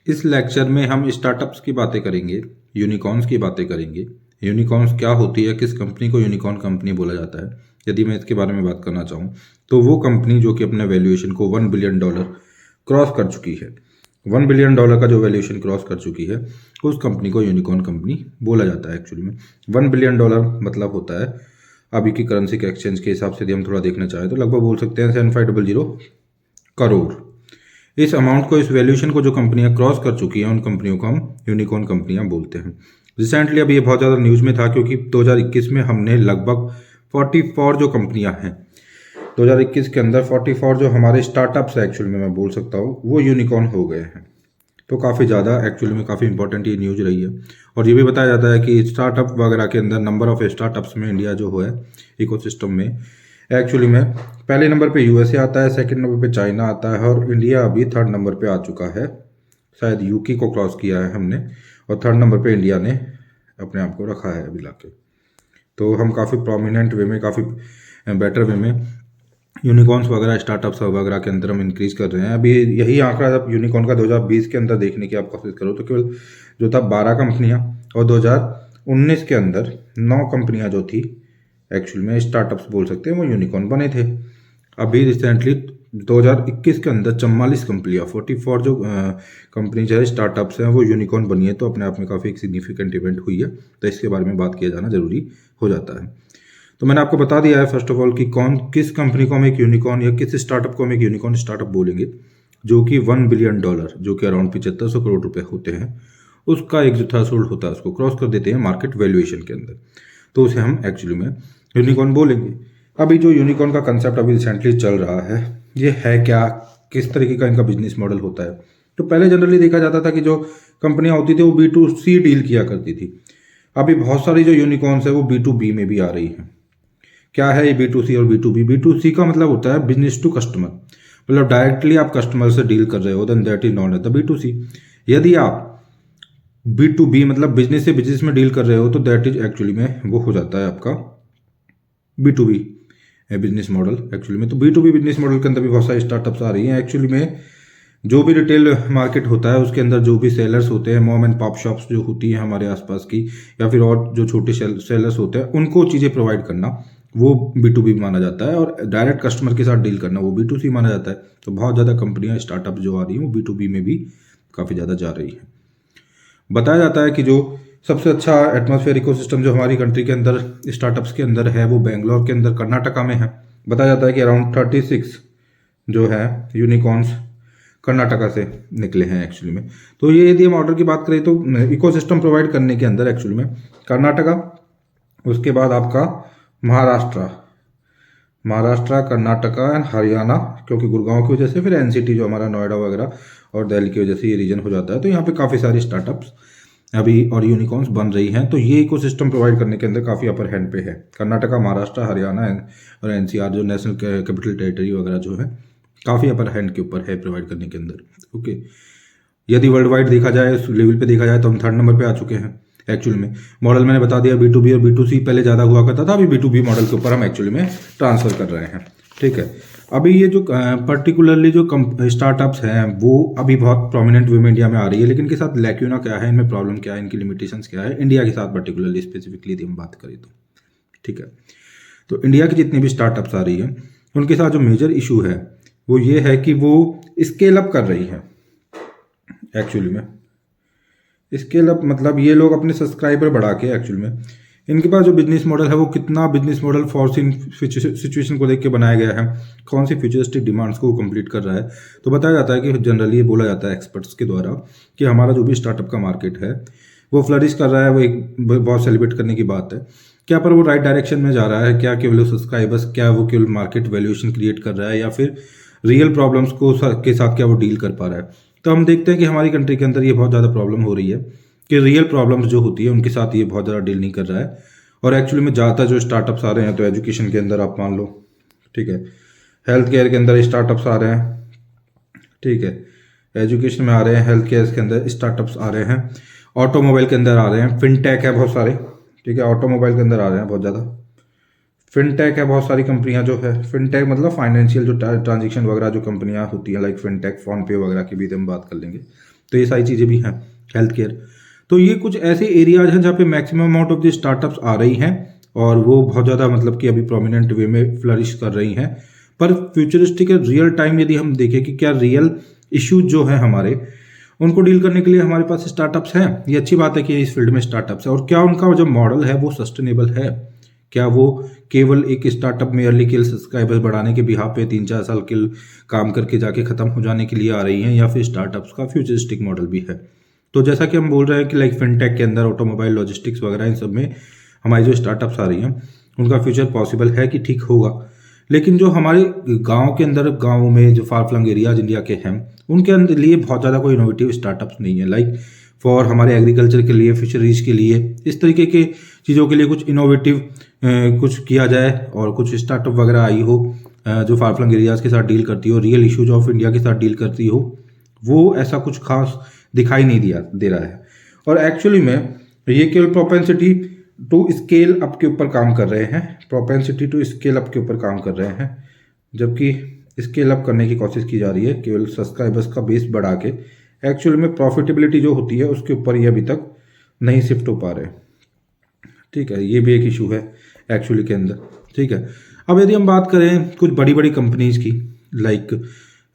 इस लेक्चर में हम स्टार्टअप्स की बातें करेंगे, यूनिकॉर्न्स की बातें करेंगे। यूनिकॉर्न्स क्या होती है, किस कंपनी को यूनिकॉर्न कंपनी बोला जाता है। यदि मैं इसके बारे में बात करना चाहूँ तो वो कंपनी जो कि अपने वैल्यूएशन को $1 बिलियन क्रॉस कर चुकी है, $1 बिलियन का जो वैल्यूएशन क्रॉस कर चुकी है उस कंपनी को यूनिकॉर्न कंपनी बोला जाता है। एक्चुअली में $1 बिलियन मतलब होता है अभी की करेंसी के एक्सचेंज के हिसाब से यदि हम थोड़ा देखना चाहें तो लगभग बोल सकते हैं 7500 करोड़। इस अमाउंट को, इस वैल्यूएशन को जो कंपनियां क्रॉस कर चुकी हैं उन कंपनियों को हम यूनिकॉर्न कंपनियां बोलते हैं। रिसेंटली अभी ये बहुत ज़्यादा न्यूज़ में था क्योंकि 2021 में हमने लगभग 44 जो कंपनियां हैं 2021 के अंदर 44 जो हमारे स्टार्टअप्स है एक्चुअल में मैं बोल सकता हूँ वो यूनिकॉर्न हो गए हैं। तो काफ़ी ज़्यादा एक्चुअली में काफ़ी इंपॉर्टेंट ये न्यूज़ रही है। और ये भी बताया जाता है कि स्टार्टअप वगैरह के अंदर नंबर ऑफ स्टार्टअप्स में इंडिया जो है इकोसिस्टम में एक्चुअली में पहले नंबर पे यूएसए आता है, सेकंड नंबर पे चाइना आता है और इंडिया अभी थर्ड नंबर पे आ चुका है। शायद यूके को क्रॉस किया है हमने और थर्ड नंबर पे इंडिया ने अपने आप को रखा है अभी लाके। तो हम काफ़ी प्रोमिनेंट वे में, काफ़ी बेटर वे में यूनिकॉर्न्स वगैरह स्टार्टअप्स वगैरह के अंदर हम इंक्रीज कर रहे हैं। अभी यही आंकड़ा जब यूनिकॉर्न का 2020 के अंदर देखने की आप कोशिश करो तो केवल जो था 12 कंपनियां और 2019 के अंदर 9 कंपनियां जो थी एक्चुअल में स्टार्टअप्स बोल सकते हैं वो यूनिकॉर्न बने थे। अभी रिसेंटली 2021 के अंदर 44 कंपनियां 44 जो कंपनी जो है स्टार्टअप्स हैं वो यूनिकॉर्न बनी है। तो अपने आप में काफ़ी एक सिग्निफिकेंट इवेंट हुई है, तो इसके बारे में बात किया जाना जरूरी हो जाता है। तो मैंने आपको बता दिया है फर्स्ट ऑफ ऑल कि कौन किस कंपनी को हम एक यूनिकॉर्न या किस स्टार्टअप को हम एक यूनिकॉर्न स्टार्टअप बोलेंगे जो कि $1 बिलियन जो कि अराउंड 7500 करोड़ रुपए होते हैं उसका एक जो थ्रेशोल्ड होता है उसको क्रॉस कर देते हैं मार्केट वैल्यूएशन के अंदर, तो उसे हम एक्चुअली में यूनिकॉर्न बोलेंगे। अभी जो यूनिकॉर्न का कंसेप्ट अभी रिसेंटली चल रहा है ये है क्या, किस तरीके का इनका बिजनेस मॉडल होता है। तो पहले जनरली देखा जाता था कि जो कंपनियां होती थी वो B2C डील किया करती थी। अभी बहुत सारी जो यूनिकॉर्न्स है वो B2B में भी आ रही हैं। क्या है ये B2C और B2B? B2C का मतलब होता है बिजनेस टू कस्टमर, मतलब डायरेक्टली आप कस्टमर से डील कर रहे हो, then that is known at the B2C। यदि आप B2B मतलब बिजनेस से बिजनेस में डील कर रहे हो तो दैट इज एक्चुअली में वो हो जाता है आपका B2B बिजनेस मॉडल एक्चुअली में। तो B2B बिजनेस मॉडल के अंदर भी बहुत सारी स्टार्टअप्स आ रही हैं एक्चुअली में। जो भी रिटेल मार्केट होता है उसके अंदर जो भी सेलर्स होते हैं, मॉम एंड पॉप शॉप्स जो होती हैं हमारे आसपास की, या फिर और जो छोटे सेलर्स होते हैं उनको चीज़ें प्रोवाइड करना वो B2B माना जाता है और डायरेक्ट कस्टमर के साथ डील करना वो B2C माना जाता है। तो बहुत ज़्यादा कंपनियां स्टार्टअप जो आ रही हैं वो B2B में भी काफ़ी ज़्यादा जा रही हैं। बताया जाता है कि जो सबसे अच्छा एटमॉस्फेयर इकोसिस्टम जो हमारी कंट्री के अंदर स्टार्टअप्स के अंदर है वो बेंगलोर के अंदर कर्नाटका में है। बताया जाता है कि अराउंड 36 जो है यूनिकॉर्न्स कर्नाटका से निकले हैं एक्चुअली में। तो ये यदि हम ऑर्डर की बात करें तो इकोसिस्टम प्रोवाइड करने के अंदर एक्चुअली में कर्नाटका, उसके बाद आपका महाराष्ट्र, कर्नाटका एंड हरियाणा, क्योंकि गुड़गांव की वजह से फिर एनसीटी जो हमारा नोएडा वगैरह और दिल्ली की वजह से ये रीजन हो जाता है। तो यहाँ पे काफ़ी सारी स्टार्टअप्स अभी और यूनिकॉर्न्स बन रही हैं। तो ये इकोसिस्टम प्रोवाइड करने के अंदर काफ़ी अपर हैंड पे है कर्नाटका, महाराष्ट्र, हरियाणा और एनसीआर जो नेशनल कैपिटल टेरिटरी वगैरह जो है काफ़ी अपर हैंड के ऊपर है प्रोवाइड करने के अंदर। ओके, यदि वर्ल्ड वाइड देखा जाए, उस लेवल पे देखा जाए तो हम थर्ड नंबर पे आ चुके हैं एक्चुअली में। मॉडल मैंने बता दिया B2B और B2C पहले ज़्यादा हुआ करता था, अभी B2B मॉडल के ऊपर हम एक्चुअली में ट्रांसफर कर रहे हैं। ठीक है, अभी ये जो पर्टिकुलरली जो स्टार्टअप्स हैं वो अभी बहुत प्रोमिनेंट वे में इंडिया में आ रही है, लेकिन के साथ लैक्यूना क्या है, इनमें प्रॉब्लम क्या है, इनकी लिमिटेशंस क्या है इंडिया के साथ पर्टिकुलरली स्पेसिफिकली यदि हम बात करें तो। ठीक है, तो इंडिया की जितनी भी स्टार्टअप्स आ रही हैं उनके साथ जो मेजर इशू है वो ये है कि वो स्केल अप कर रही है एक्चुअली में। स्केल अप मतलब ये लोग अपने सब्सक्राइबर बढ़ा के एक्चुअल में इनके पास जो बिजनेस मॉडल है वो कितना बिजनेस मॉडल फॉर्सिंग सिचुएशन को देख के बनाया गया है, कौन सी फ्यूचरिस्टिक डिमांड्स को कंप्लीट कर रहा है। तो बताया जाता है कि जनरली ये बोला जाता है एक्सपर्ट्स के द्वारा कि हमारा जो भी स्टार्टअप का मार्केट है वो फ्लरिश कर रहा है, वो एक बहुत सेलिब्रेट करने की बात है। क्या पर वो राइट डायरेक्शन में जा रहा है, क्या केवल सब्सक्राइबर्स, क्या वो केवल मार्केट वैल्यूएशन क्रिएट कर रहा है, या फिर रियल प्रॉब्लम्स को के साथ क्या वो डील कर पा रहा है। तो हम देखते हैं कि हमारी कंट्री के अंदर ये बहुत ज़्यादा प्रॉब्लम हो रही है कि रियल प्रॉब्लम्स जो होती है उनके साथ ये बहुत ज़्यादा डील नहीं कर रहा है। और एक्चुअली में ज़्यादातर जो स्टार्टअप्स आ रहे हैं तो एजुकेशन के अंदर आप मान लो, ठीक है, हेल्थ केयर के अंदर स्टार्टअप्स आ रहे हैं, ठीक है, एजुकेशन में आ रहे हैं, हेल्थ केयर के अंदर स्टार्टअप्स आ रहे हैं, ऑटोमोबाइल के अंदर आ रहे हैं, फिनटेक है बहुत सारे, ठीक है, ऑटोमोबाइल के अंदर आ रहे हैं बहुत ज़्यादा। फिनटेक है बहुत सारी कंपनियां जो है, फिनटेक मतलब फाइनेंशियल जो ट्रांजेक्शन वगैरह जो कंपनियां होती हैं लाइक फिनटेक, फोन पे वगैरह की भी हम बात कर लेंगे। तो ये सारी चीज़ें भी हैं, हेल्थ केयर। तो ये कुछ ऐसे एरियाज हैं जहाँ पे maximum amount of the startups आ रही हैं और वो बहुत ज़्यादा मतलब कि अभी प्रोमिनेंट वे में फ्लरिश कर रही हैं। पर फ्यूचरिस्टिक रियल टाइम यदि हम देखें कि क्या रियल इश्यूज जो हैं हमारे, उनको डील करने के लिए हमारे पास स्टार्टअप्स हैं, ये अच्छी बात है कि इस फील्ड में स्टार्टअप्स है, और क्या उनका जो मॉडल है वो सस्टेनेबल है, क्या वो केवल एक स्टार्टअप मेयरली किल सब्सक्राइबर्स बढ़ाने के बिहाफ पे 3-4 साल के काम करके जाके ख़त्म हो जाने के लिए आ रही हैं, या फिर स्टार्टअप्स का फ्यूचरिस्टिक मॉडल भी है। तो जैसा कि हम बोल रहे हैं कि लाइक फिनटेक के अंदर ऑटोमोबाइल लॉजिस्टिक्स वगैरह इन सब में हमारी जो स्टार्टअप्स आ रही हैं उनका फ्यूचर पॉसिबल है कि ठीक होगा। लेकिन जो हमारे गाँव के अंदर, गाँव में जो फार फ्लंग एरियाज इंडिया के हैं, उनके अंदर लिए बहुत ज़्यादा कोई इनोवेटिव स्टार्टअप्स नहीं है। लाइक फॉर हमारे एग्रीकल्चर के लिए, फिशरीज के लिए, इस तरीके के चीज़ों के लिए कुछ इनोवेटिव कुछ किया जाए और कुछ स्टार्टअप वगैरह आई हो जो फार फ्लंग एरियाज के साथ डील करती हो, रियल इश्यूज ऑफ इंडिया के साथ डील करती हो, वो ऐसा कुछ खास दिखाई नहीं दे रहा है। और एक्चुअली में ये केवल प्रोपेंसिटी टू स्केल अप के ऊपर काम कर रहे हैं, प्रोपेंसिटी टू स्केल अप के ऊपर काम कर रहे हैं, जबकि स्केल अप करने की कोशिश की जा रही है केवल सब्सक्राइबर्स का बेस बढ़ा के। एक्चुअली में प्रॉफिटेबिलिटी जो होती है उसके ऊपर ये अभी तक नहीं शिफ्ट हो पा रहे। ठीक है, ये भी एक इशू है एक्चुअली के अंदर। ठीक है, अब यदि हम बात करें कुछ बड़ी बड़ी कंपनीज की, लाइक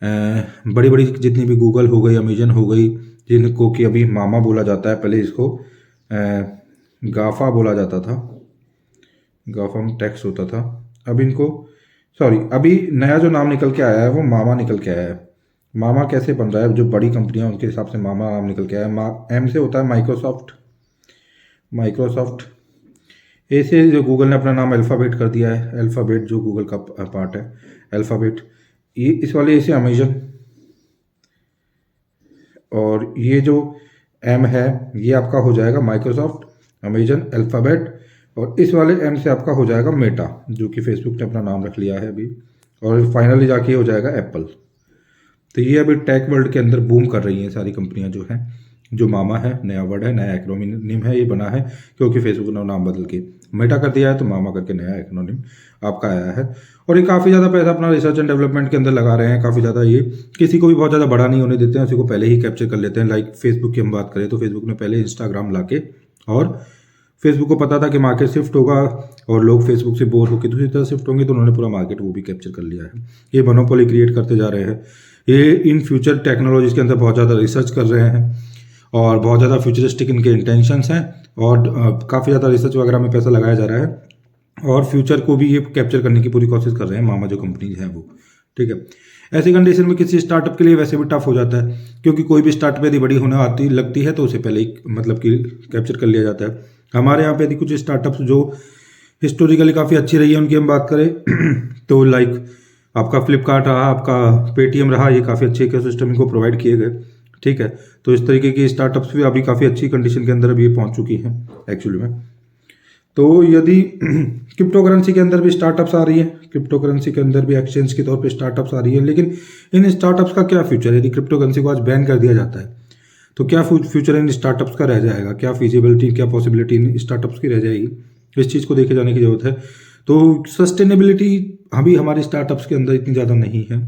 बड़ी बड़ी जितनी भी गूगल हो गई, अमेजन हो गई, जिनको कि अभी मामा बोला जाता है, पहले इसको गाफा बोला जाता था, गाफा में टैक्स होता था, अब इनको अभी नया जो नाम निकल के आया है वो मामा निकल के आया है। मामा कैसे बन रहा है, जो बड़ी कंपनियां उनके हिसाब से मामा नाम निकल के आया है। एम से होता है माइक्रोसॉफ्ट, ए से जो गूगल ने अपना नाम अल्फ़ाबेट कर दिया है, अल्फ़ाबेट जो गूगल का पार्ट है, अल्फ़ाबेट, ये इस वाले ए से अमेजन, और ये जो एम है ये आपका हो जाएगा माइक्रोसॉफ्ट, अमेजन, अल्फ़ाबेट, और इस वाले एम से आपका हो जाएगा मेटा, जो कि फेसबुक ने अपना नाम रख लिया है अभी, और फाइनली जाके हो जाएगा एप्पल। तो ये अभी टेक वर्ल्ड के अंदर बूम कर रही हैं सारी कंपनियां जो हैं। जो मामा है नया वर्ड है, नया एक्रोनिम है, ये बना है क्योंकि फेसबुक ने नाम बदल के मेटा कर दिया है, तो मामा करके नया एक्रोनिम आपका आया है। और ये काफ़ी ज़्यादा पैसा अपना रिसर्च एंड डेवलपमेंट के अंदर लगा रहे हैं, काफ़ी ज़्यादा, ये किसी को भी बहुत ज़्यादा बड़ा नहीं होने देते हैं, उसी को पहले ही कैप्चर कर लेते हैं। लाइक फेसबुक की हम बात करें तो फेसबुक ने पहले इंस्टाग्राम ला के, और फेसबुक को पता था कि मार्केट शिफ्ट होगा और लोग फेसबुक से बोर होकर दूसरी तरफ शिफ्ट होंगे, तो उन्होंने पूरा मार्केट वो भी कैप्चर कर लिया है। ये मोनोपोली क्रिएट करते जा रहे हैं। ये इन फ्यूचर टेक्नोलॉजीज के अंदर बहुत ज़्यादा रिसर्च कर रहे हैं और बहुत ज़्यादा फ्यूचरिस्टिक इनके इंटेंशंस हैं, और काफ़ी ज़्यादा रिसर्च वगैरह में पैसा लगाया जा रहा है, और फ्यूचर को भी ये कैप्चर करने की पूरी कोशिश कर रहे हैं मामा जो कंपनीज हैं वो। ठीक है, ऐसी कंडीशन में किसी स्टार्टअप के लिए वैसे भी टफ हो जाता है, क्योंकि कोई भी स्टार्टअप यदि बड़ी होने लगती है तो उसे पहले ही मतलब कि कैप्चर कर लिया जाता है। हमारे यहाँ पे यदि कुछ स्टार्टअप्स जो हिस्टोरिकली काफ़ी अच्छी रही है उनकी हम बात करें तो लाइक आपका फ्लिपकार्ट रहा, आपका पेटीएम रहा, ये काफ़ी अच्छे इकोसिस्टम इनको प्रोवाइड किए गए। ठीक है, तो इस तरीके की स्टार्टअप्स भी अभी काफ़ी अच्छी कंडीशन के अंदर अभी पहुंच चुकी हैं एक्चुअली में। तो यदि क्रिप्टो करेंसी के अंदर भी स्टार्टअप्स आ रही है, क्रिप्टो करेंसी के अंदर भी एक्सचेंज के तौर पे स्टार्टअप्स आ रही है, लेकिन इन स्टार्टअप्स का क्या फ्यूचर है? यदि क्रिप्टो करेंसी को आज बैन कर दिया जाता है तो क्या फ्यूचर इन स्टार्टअप्स का रह जाएगा? क्या फिजिबिलिटी, क्या पॉसिबिलिटी इन स्टार्टअप्स की रह जाएगी? इस चीज़ को देखे जाने की जरूरत है। तो सस्टेनेबिलिटी अभी हमारे स्टार्टअप्स के अंदर इतनी ज़्यादा नहीं है।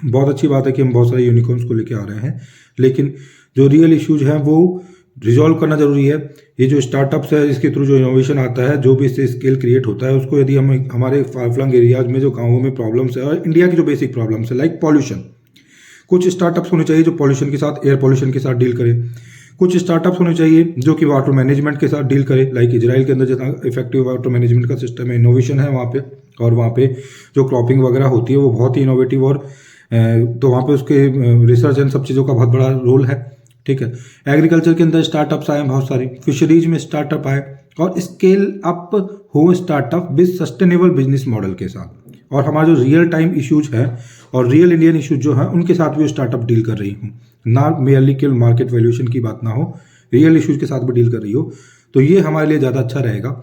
बहुत अच्छी बात है कि हम बहुत सारे यूनिकॉर्न्स को लेके आ रहे हैं, लेकिन जो रियल इश्यूज हैं वो रिजॉल्व करना जरूरी है। ये जो स्टार्टअप्स है इसके थ्रू जो इनोवेशन आता है, जो भी इससे स्केल क्रिएट होता है, उसको यदि हम हमारे फार फ्लंग एरियाज में जो गाँवों में प्रॉब्लम्स है और इंडिया की जो बेसिक प्रॉब्लम्स है, लाइक पॉल्यूशन, कुछ स्टार्टअप्स होने चाहिए जो पॉल्यूशन के साथ, एयर पॉल्यूशन के साथ डील करे। कुछ स्टार्टअप्स होने चाहिए जो कि वाटर मैनेजमेंट के साथ डील करे, लाइक इजराइल के अंदर जितना इफेक्टिव वाटर मैनेजमेंट का सिस्टम है, इनोवेशन है वहाँ पे, और वहाँ पे जो क्रॉपिंग वगैरह होती है वो बहुत ही इनोवेटिव, और तो वहाँ पे उसके रिसर्च एंड सब चीज़ों का बहुत बड़ा रोल है। ठीक है, एग्रीकल्चर के अंदर स्टार्टअप्स आए बहुत सारी, फिशरीज में स्टार्टअप आए, और स्केल अप हो startup with sustainable business model के साथ। और हमारा जो रियल टाइम इश्यूज है और रियल इंडियन इश्यूज जो हैं उनके साथ भी स्टार्टअप डील कर रही हूँ, ना मेयरली केवल मार्केट वैल्यूएशन की बात ना हो, रियल इश्यूज के साथ भी डील कर रही हो, तो ये हमारे लिए ज़्यादा अच्छा रहेगा।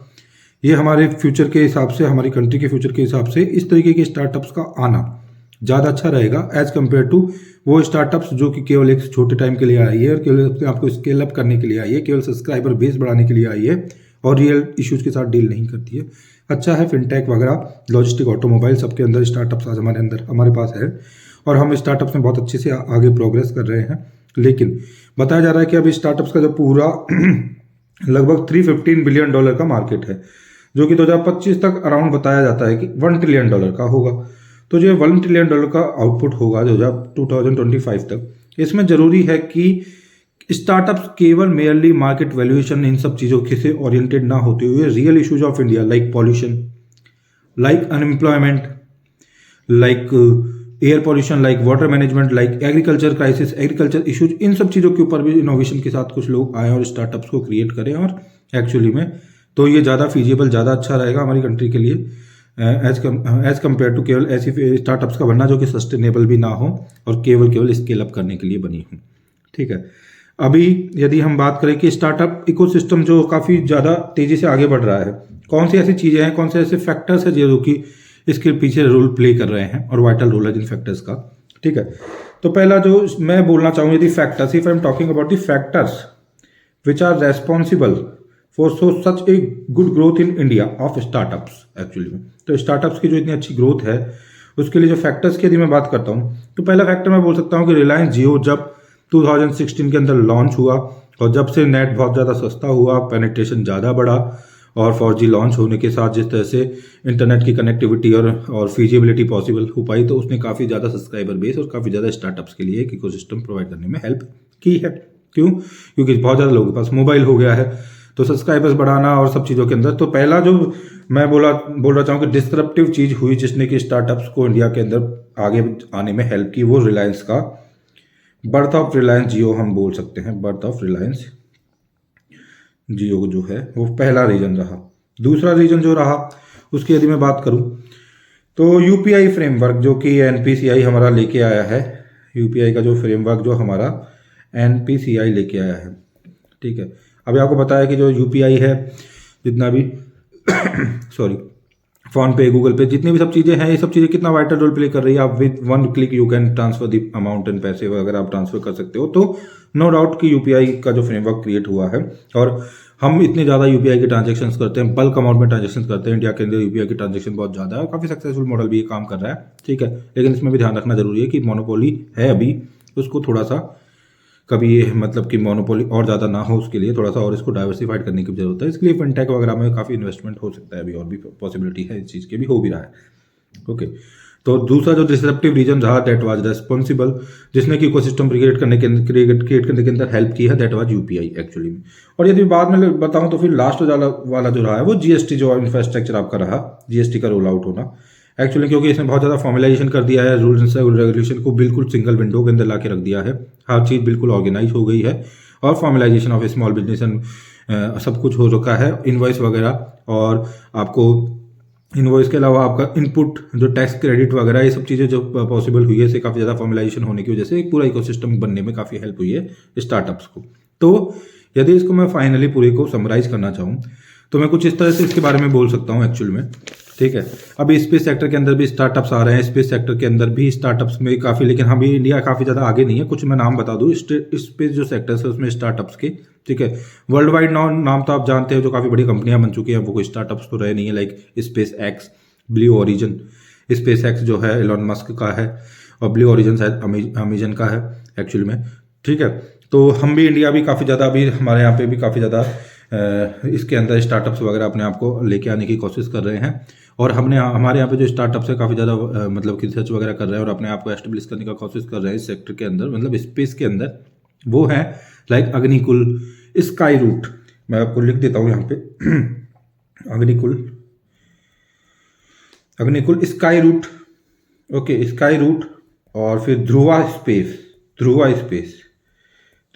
ये हमारे फ्यूचर के हिसाब से, हमारी कंट्री के फ्यूचर के हिसाब से इस तरीके के स्टार्टअप्स का आना ज़्यादा अच्छा रहेगा एज कम्पेयर टू वो स्टार्टअप्स जो कि केवल एक छोटे टाइम के लिए आई है और केवल अपने आपको स्केल अप करने के लिए आई है, केवल सब्सक्राइबर बेस बढ़ाने के लिए आई है, और रियल इश्यूज के साथ डील नहीं करती है। अच्छा है फिनटेक वगैरह, लॉजिस्टिक, ऑटोमोबाइल, सबके अंदर स्टार्टअप्स आज हमारे पास है, और हम स्टार्टअप्स में बहुत अच्छे से आगे प्रोग्रेस कर रहे हैं। लेकिन बताया जा रहा है कि अभी स्टार्टअप्स का जो पूरा लगभग $315 बिलियन का मार्केट है, जो कि 2025 तक अराउंड बताया जाता है कि $1 ट्रिलियन का होगा। तो जो $1 ट्रिलियन का आउटपुट होगा 2025 तक, इसमें जरूरी है कि स्टार्टअप्स केवल मेयरली मार्केट वैल्यूएशन इन सब चीज़ों से ओरिएंटेड ना होते हुए real issues of India like pollution, like unemployment, like air pollution, like water management, like agriculture crisis, agriculture issues, इन सब चीज़ों के ऊपर भी इनोवेशन के साथ कुछ लोग आए और स्टार्टअप्स को क्रिएट करें। और एक्चुअली में तो ये ज़्यादा फीजिबल, ज़्यादा अच्छा रहेगा हमारी कंट्री के लिए एज कम्पेयर टू केवल ऐसी स्टार्टअप्स का बनना जो कि सस्टेनेबल भी ना हो और केवल स्केल अप करने के लिए बनी हो। ठीक है, अभी यदि हम बात करें कि स्टार्टअप इकोसिस्टम जो काफ़ी ज़्यादा तेज़ी से आगे बढ़ रहा है, कौन सी ऐसी चीज़ें हैं, कौन से ऐसे फैक्टर्स हैं जो कि इसके पीछे रोल प्ले कर रहे हैं और वाइटल रोल है जिन फैक्टर्स का। ठीक है, तो पहला जो मैं बोलना चाहूँ यदि factors, if I am talking about the factors which are responsible for such a good growth in India of startups actually में, तो स्टार्टअप्स की जो इतनी अच्छी ग्रोथ है उसके लिए जो फैक्टर्स की यदि मैं बात करता हूँ, तो पहला फैक्टर मैं बोल सकता हूँ कि रिलायंस जियो जब 2016 के अंदर लॉन्च हुआ और जब से नेट बहुत ज़्यादा सस्ता हुआ, पेनिट्रेशन ज़्यादा बढ़ा और 4G लॉन्च होने के साथ जिस तरह से इंटरनेट की कनेक्टिविटी और फीजिबिलिटी पॉसिबल हो पाई, तो उसने काफ़ी ज़्यादा सब्सक्राइबर बेस और काफ़ी ज़्यादा स्टार्टअप्स के लिए एक इकोसिस्टम प्रोवाइड करने में हेल्प की है। क्यों? क्योंकि बहुत ज़्यादा लोगों के पास मोबाइल हो गया है, तो सब्सक्राइबर्स बढ़ाना और सब चीज़ों के अंदर। तो पहला जो मैं बोल रहा चाहूँ कि डिस्क्रप्टिव चीज़ हुई जिसने कि स्टार्टअप्स को इंडिया के अंदर आगे आने में हेल्प की, वो रिलायंस का बर्थ ऑफ रिलायंस जियो हम बोल सकते हैं। बर्थ ऑफ रिलायंस जियो जो है वो पहला रीजन रहा। दूसरा रीजन जो रहा उसकी यदि मैं बात करूं तो यूपीआई फ्रेमवर्क जो कि एनपीसीआई हमारा लेके आया है, यूपीआई का जो फ्रेमवर्क जो हमारा एनपीसीआई लेके आया है। ठीक है, अभी आपको पता है कि जो यूपीआई है जितना भी सॉरी फोन पे, गूगल पे, जितनी भी सब चीज़ें हैं, ये सब चीज़ें कितना वाइटल रोल प्ले कर रही है। आप with 1 click you can transfer the amount and पैसे वगैरह आप ट्रांसफर कर सकते हो। तो नो डाउट कि यूपीआई का जो फ्रेमवर्क क्रिएट हुआ है और हम इतने ज़्यादा यूपीआई के ट्रांजेक्शन करते हैं, बल्क अमाउंट में ट्रांजेक्शन करते हैं, इंडिया के अंदर यूपीआई की ट्रांजेक्शन बहुत ज़्यादा है, काफ़ी सक्सेसफुल मॉडल भी ये काम कर रहा है। ठीक है, लेकिन इसमें भी ध्यान रखना जरूरी है कि मोनोपोली है अभी, उसको थोड़ा सा कभी ये मतलब कि मोनोपोली और ज़्यादा ना हो, उसके लिए थोड़ा सा और इसको डाइवर्सिफाइड करने की जरूरत है। इसके लिए फिनटेक वगैरह में काफ़ी इन्वेस्टमेंट हो सकता है अभी, और भी पॉसिबिलिटी है इस चीज़ की, भी हो भी रहा है। ओके, तो दूसरा जो डिसरप्टिव रीजन रहा दैट वाज रेस्पॉन्सिबल, जिसने कि इकोसिस्टम क्रिएट करने के अंदर हेल्प की है, दैट वाज यूपीआई एक्चुअली में। और यदि बाद में बताऊं तो फिर लास्ट वाला जो रहा है वो जीएसटी जो इंफ्रास्ट्रक्चर आपका रहा, जीएसटी का रोल आउट होना एक्चुअली, क्योंकि इसने बहुत ज़्यादा फॉर्मलाइजेशन कर दिया है, रूल्स एंड रेगुलेशन को बिल्कुल सिंगल विंडो के अंदर ला के रख दिया है, हर चीज़ बिल्कुल ऑर्गेनाइज हो गई है और formalisation of small business and सब कुछ हो चुका है, इनवॉइस वगैरह, और आपको इनवॉइस के अलावा आपका इनपुट जो टैक्स क्रेडिट वगैरह ये सब चीज़ें जो पॉसिबल हुई है, इससे काफ़ी ज़्यादा फॉर्मलाइजेशन होने की वजह से एक पूरा इकोसिस्टम बनने में काफ़ी हेल्प हुई है स्टार्टअप्स को। तो यदि इसको मैं फाइनली पूरे को समराइज करना चाहूँ तो मैं कुछ इस तरह से इसके बारे में बोल सकता हूँ एक्चुअल में। ठीक है, अभी स्पेस सेक्टर के अंदर भी स्टार्टअप्स आ रहे हैं, स्पेस सेक्टर के अंदर भी स्टार्टअप्स में काफ़ी, लेकिन हम भी इंडिया काफ़ी ज़्यादा आगे नहीं है। कुछ मैं नाम बता दूँ स्पेस जो सेक्टर्स है उसमें स्टार्टअप्स के। ठीक है, वर्ल्ड वाइड नाम तो आप जानते हो, जो काफ़ी बड़ी कंपनियां बन चुकी हैं, वो कोई स्टार्टअप्स तो रहे नहीं है, like space x, blue origin. Space x जो है एलॉन मस्क का है और ब्लू ओरिजिन शायद अमेजन का है एक्चुअल में। ठीक है, तो हम भी इंडिया भी काफ़ी ज़्यादा, अभी हमारे यहाँ पे भी काफ़ी ज़्यादा इसके अंदर स्टार्टअप्स वगैरह अपने आप को लेके आने की कोशिश कर रहे हैं, और हमारे यहाँ पे जो स्टार्टअप्स है काफ़ी ज़्यादा मतलब कि रिसर्च वगैरह कर रहे हैं और अपने आप को एस्टेब्लिश करने का कोशिश कर रहे हैं इस सेक्टर के अंदर, मतलब स्पेस के अंदर। वो है लाइक अग्निकुल, स्काई रूट, मैं आपको लिख देता हूँ यहाँ पे Agnikul, Skyroot, okay, Skyroot, और फिर ध्रुवा स्पेस।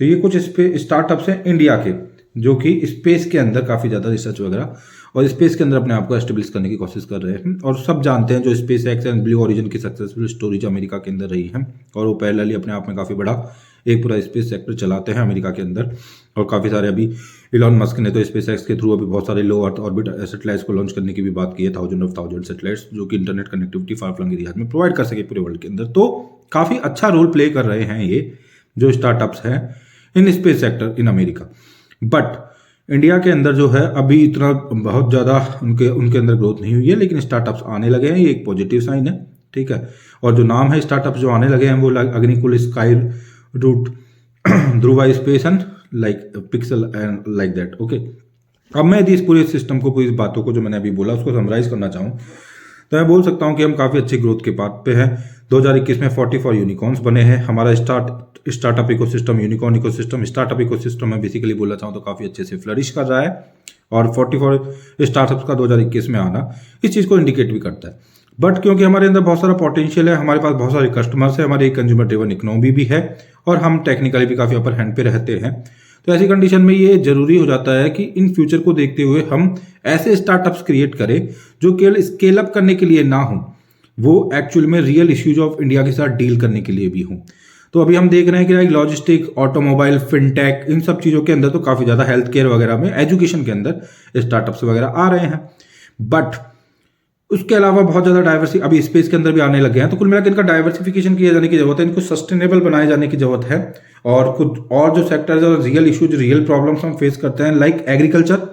तो ये कुछ स्टार्टअप्स हैं इंडिया के जो कि स्पेस के अंदर काफ़ी ज़्यादा रिसर्च वगैरह और स्पेस के अंदर अपने आप को एस्टेब्लिश करने की कोशिश कर रहे हैं। और सब जानते हैं जो space x and blue origin की सक्सेसफुल स्टोरी जो अमेरिका के अंदर रही है, और वो पैरेलली अपने आप में काफ़ी बड़ा एक पूरा स्पेस सेक्टर चलाते हैं अमेरिका के अंदर। और काफ़ी सारे अभी इलॉन मस्क ने तो स्पेस एक्स के थ्रू अभी बहुत सारे लो अर्थ ऑर्बिट सैटेलाइट्स को लॉन्च करने की भी बात की है, 1000 सैटेलाइट्स जो कि internet connectivity far flung areas में प्रोवाइड कर सके पूरे वर्ल्ड के अंदर। तो काफ़ी अच्छा रोल प्ले कर रहे हैं ये जो स्टार्टअप्स हैं in space sector in America. But India के अंदर जो है अभी इतना बहुत ज़्यादा उनके अंदर ग्रोथ नहीं हुई है, लेकिन स्टार्टअप्स आने लगे हैं, ये एक पॉजिटिव साइन है। ठीक है, और जो नाम है स्टार्टअप्स जो आने लगे हैं वो Agnikul, Skyroot Dhruva space and like Pixxel and like that. Okay, अब मैं यदि इस पूरे सिस्टम को, पूरी बातों को जो मैंने अभी बोला उसको समराइज करना चाहूँ तो मैं बोल सकता हूँ कि हम काफ़ी अच्छी ग्रोथ के पाथ पे हैं। 2021 में 44 यूनिकॉर्न्स बने हैं। हमारा startup ecosystem, unicorn ecosystem, startup ecosystem में बेसिकली बोलना चाहूँ तो काफ़ी अच्छे से फ्लरिश कर रहा है, और 44 स्टार्टअप्स का 2021 में आना इस चीज़ को इंडिकेट भी करता है। बट क्योंकि हमारे अंदर बहुत सारा पोटेंशियल है, हमारे पास बहुत सारे कस्टमर्स है, हमारी एक कंज्यूमर ड्रिवन इकोनॉमी भी है, और हम टेक्निकली भी काफ़ी अपर हैंड पे रहते हैं, तो ऐसी कंडीशन में ये जरूरी हो जाता है कि इन फ्यूचर को देखते हुए हम ऐसे स्टार्टअप्स क्रिएट करें जो केवल स्केल अप करने के लिए ना हो, वो एक्चुअल में रियल इश्यूज ऑफ इंडिया के साथ डील करने के लिए भी हों। तो अभी हम देख रहे हैं कि लाइक लॉजिस्टिक, ऑटोमोबाइल, फिनटेक, इन सब चीज़ों के अंदर तो काफ़ी ज़्यादा हेल्थ केयर वगैरह में, एजुकेशन के अंदर स्टार्टअप्स वगैरह आ रहे हैं। बट उसके अलावा बहुत ज़्यादा डाइवर्सिटी अभी स्पेस के अंदर भी आने लग गए हैं। तो कुल मिलाकर इनका डाइवर्सिफिकेशन किया जाने की जरूरत है, इनको सस्टेनेबल बनाए जाने की जरूरत है, और कुछ और जो सेक्टर्स और रियल इश्यूज, रियल प्रॉब्लम्स हम फेस करते हैं, like agriculture,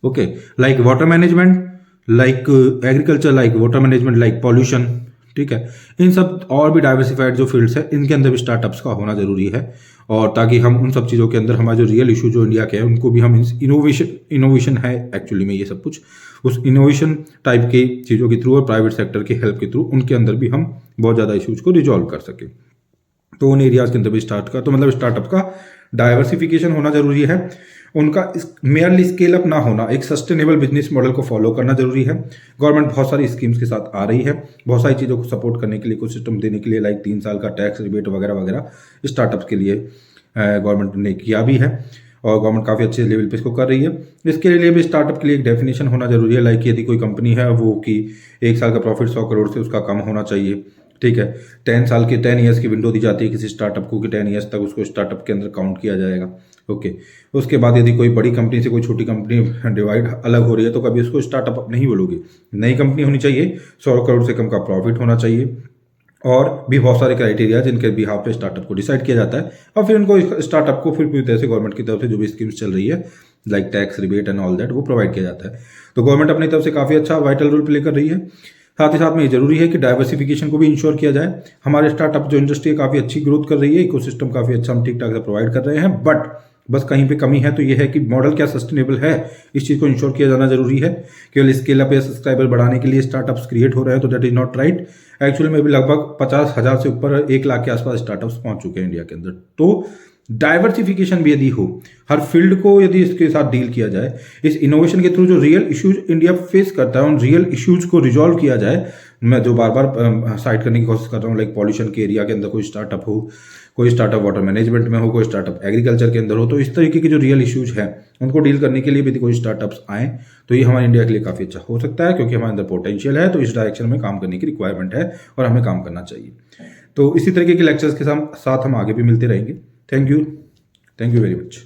okay, like water management, like agriculture, like water management, like pollution, ठीक है, इन सब और भी डाइवर्सिफाइड जो फील्ड्स है इनके अंदर भी स्टार्टअप्स का होना जरूरी है, और ताकि हम उन सब चीज़ों के अंदर हमारे जो रियल इशू जो इंडिया के हैं उनको भी हम इनोवेशन है एक्चुअली में ये सब कुछ, उस इनोवेशन टाइप की चीज़ों के थ्रू और प्राइवेट सेक्टर की हेल्प के थ्रू उनके अंदर भी हम बहुत ज़्यादा इशूज को रिजॉल्व कर सकें। तो उन एरियाज के अंदर भी स्टार्टअप का डाइवर्सिफिकेशन होना जरूरी है, उनका मेयरली स्केल अप ना होना, एक सस्टेनेबल बिजनेस मॉडल को फॉलो करना जरूरी है। गवर्नमेंट बहुत सारी स्कीम्स के साथ आ रही है, बहुत सारी चीज़ों को सपोर्ट करने के लिए, कुछ सिस्टम देने के लिए, लाइक 3 साल का टैक्स रिबेट वगैरह वगैरह स्टार्टअप्स के लिए गवर्नमेंट ने किया भी है, और गवर्नमेंट काफ़ी अच्छे लेवल पे इसको कर रही है। इसके लिए भी स्टार्टअप के लिए एक डेफिनेशन होना जरूरी है, लाइक यदि कोई कंपनी है वो कि 1 साल का प्रॉफिट 100 करोड़ से उसका कम होना चाहिए, ठीक है। 10 ईयर्स की विंडो दी जाती है किसी स्टार्टअप को कि 10 ईयर्स तक उसको स्टार्टअप के अंदर काउंट किया जाएगा, ओके। उसके बाद यदि कोई बड़ी कंपनी से कोई छोटी कंपनी डिवाइड अलग हो रही है तो कभी उसको स्टार्टअप नहीं बोलोगे, नई कंपनी होनी चाहिए, 100 करोड़ से कम का प्रॉफिट होना चाहिए, और भी बहुत सारे क्राइटेरिया जिनके बिहाफ पे स्टार्टअप को डिसाइड किया जाता है, और फिर उनको स्टार्टअप को फिर पूरी तरह से गवर्नमेंट की तरफ से जो भी स्कीम्स चल रही है, like tax rebate and all that, वो प्रोवाइड किया जाता है। तो गवर्नमेंट अपनी तरफ से काफ़ी अच्छा वाइटल रोल प्ले कर रही है। साथ ही साथ में ये जरूरी है कि डाइवर्सिफिकेशन को भी इंश्योर किया जाए। हमारे स्टार्टअप जो इंडस्ट्री है काफ़ी अच्छी ग्रोथ कर रही है, इकोसिस्टम काफ़ी अच्छा हम ठीक ठाक से प्रोवाइड कर रहे हैं, बट बस कहीं पे कमी है तो ये है कि मॉडल क्या सस्टेनेबल है, इस चीज़ को इंश्योर किया जाना जरूरी है। केवल स्केल अप या सब्सक्राइबर बढ़ाने के लिए स्टार्टअप्स क्रिएट हो रहे हैं तो that is not right. Actually में भी लगभग 50,000 से ऊपर 1 लाख के आसपास स्टार्टअप्स पहुंच चुके हैं इंडिया के अंदर। तो डाइवर्सिफिकेशन भी यदि हो, हर फील्ड को यदि इसके साथ डील किया जाए, इस इनोवेशन के थ्रू जो रियल इश्यूज इंडिया फेस करता है उन रियल इश्यूज को रिजॉल्व किया जाए। मैं जो बार बार साइड करने की कोशिश कर रहा हूँ, लाइक पॉल्यूशन के एरिया के अंदर कोई स्टार्टअप हो, कोई स्टार्टअप वाटर मैनेजमेंट में हो, कोई स्टार्टअप एग्रीकल्चर के अंदर हो, तो इस तरीके के जो रियल इश्यूज हैं उनको डील करने के लिए भी कोई स्टार्टअप्स आए तो ये हमारे इंडिया के लिए काफ़ी अच्छा हो सकता है, क्योंकि हमारे अंदर पोटेंशियल है। तो इस डायरेक्शन में काम करने की रिक्वायरमेंट है और हमें काम करना चाहिए। तो इसी तरीके के लेक्चर्स के साथ हम आगे भी मिलते रहेंगे। Thank you very much.